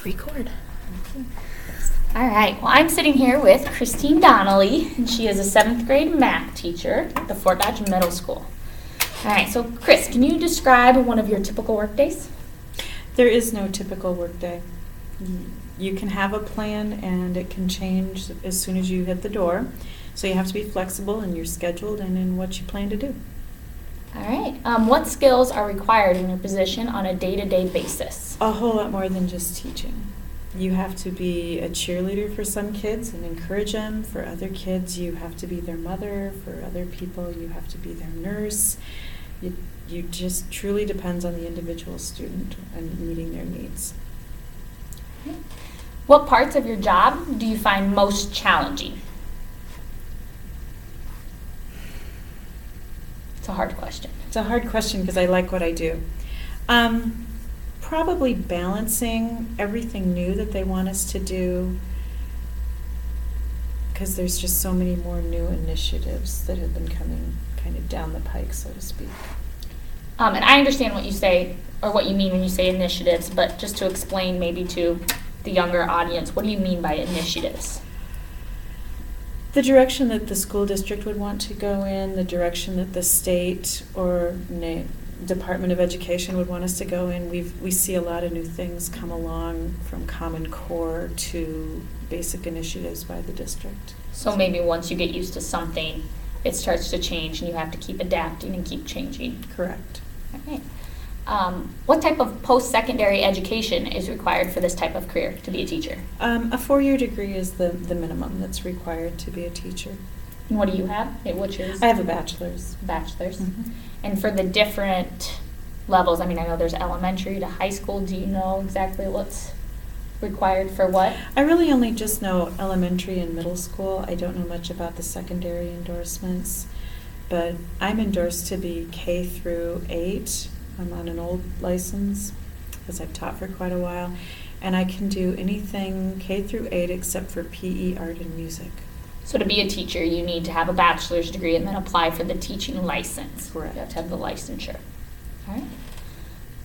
Record. All right. Well, I'm sitting here with Christine Donnelly, and she is a 7th grade math teacher at the Fort Dodge Middle School. All right. So, Chris, can you describe one of your typical work days? There is no typical work day. You can have a plan, and it can change as soon as you hit the door. So you have to be flexible in your schedule and in what you plan to do. All right. What skills are required in your position on a day-to-day basis? A whole lot more than just teaching. You have to be a cheerleader for some kids and encourage them. For other kids, you have to be their mother. For other people, you have to be their nurse. You just truly depends on the individual student and meeting their needs. What parts of your job do you find most challenging? It's a hard question. It's a hard question because I like what I do. Probably balancing everything new that they want us to do, because there's just so many more new initiatives that have been coming kind of down the pike, so to speak. And I understand what you say, or what you mean when you say initiatives, but just to explain maybe to the younger audience, what do you mean by initiatives? The direction that the school district would want to go in, the direction that the state or Department of Education would want us to go in. We see a lot of new things come along, from Common Core to basic initiatives by the district. So maybe once you get used to something, it starts to change and you have to keep adapting and keep changing. Correct. All right. What type of post-secondary education is required for this type of career, to be a teacher? A 4-year degree is the minimum that's required to be a teacher. And what do you have? What's yours? I have a bachelor's. Bachelor's. Mm-hmm. And for the different levels, I mean, I know there's elementary to high school. Do you know exactly what's required for what? I really only just know elementary and middle school. I don't know much about the secondary endorsements, but I'm endorsed to be K through 8. I'm on an old license because I've taught for quite a while, and I can do anything K through 8 except for PE, art, and music. So to be a teacher, you need to have a bachelor's degree and then apply for the teaching license. Correct. You have to have the licensure. All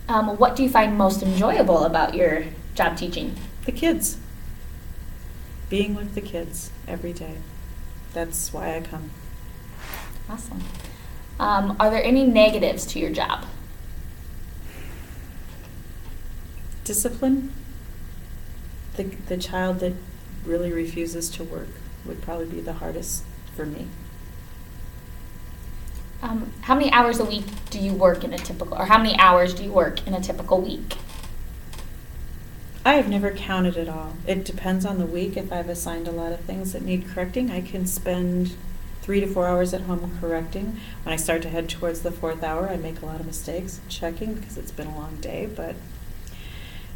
right. What do you find most enjoyable about your job teaching? The kids. Being with the kids every day. That's why I come. Awesome. Are there any negatives to your job? Discipline. The child that really refuses to work would probably be the hardest for me. How many hours a week do you work in a typical, or how many hours do you work in a typical week? I have never counted it all. It depends on the week. If I've assigned a lot of things that need correcting, I can spend 3 to 4 hours at home correcting. When I start to head towards the 4th hour, I make a lot of mistakes checking because it's been a long day. But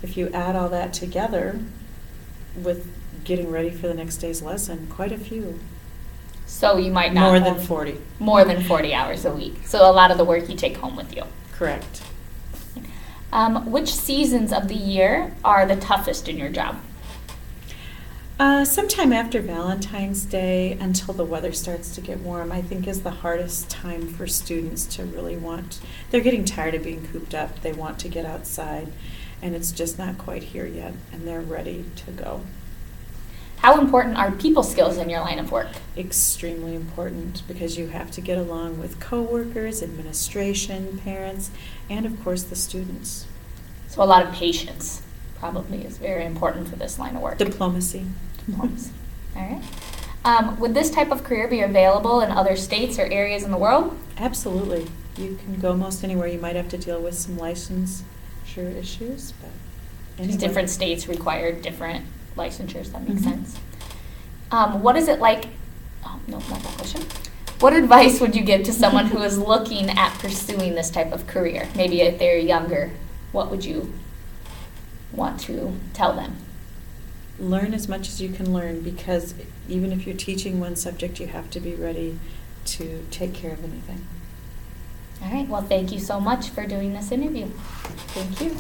if you add all that together with getting ready for the next day's lesson, quite a few. So you might not More have than 40. More than 40 hours a week. So a lot of the work you take home with you. Correct. Which seasons of the year are the toughest in your job? Sometime after Valentine's Day until the weather starts to get warm, I think is the hardest time for students to really want. They're getting tired of being cooped up. They want to get outside, and it's just not quite here yet, and they're ready to go. How important are people skills in your line of work? Extremely important, because you have to get along with coworkers, administration, parents, and of course the students. So a lot of patience probably is very important for this line of work. Diplomacy. Diplomacy. All right. Would this type of career be available in other states or areas in the world? Absolutely. You can go most anywhere. You might have to deal with some licensure issues, but anywhere. Different states require different licensures. That makes sense. What is it like? Oh, no, not that question. What advice would you give to someone who is looking at pursuing this type of career? Maybe if they're younger, what would you want to tell them? Learn as much as you can learn, because even if you're teaching one subject, you have to be ready to take care of anything. All right. Well, thank you so much for doing this interview. Thank you.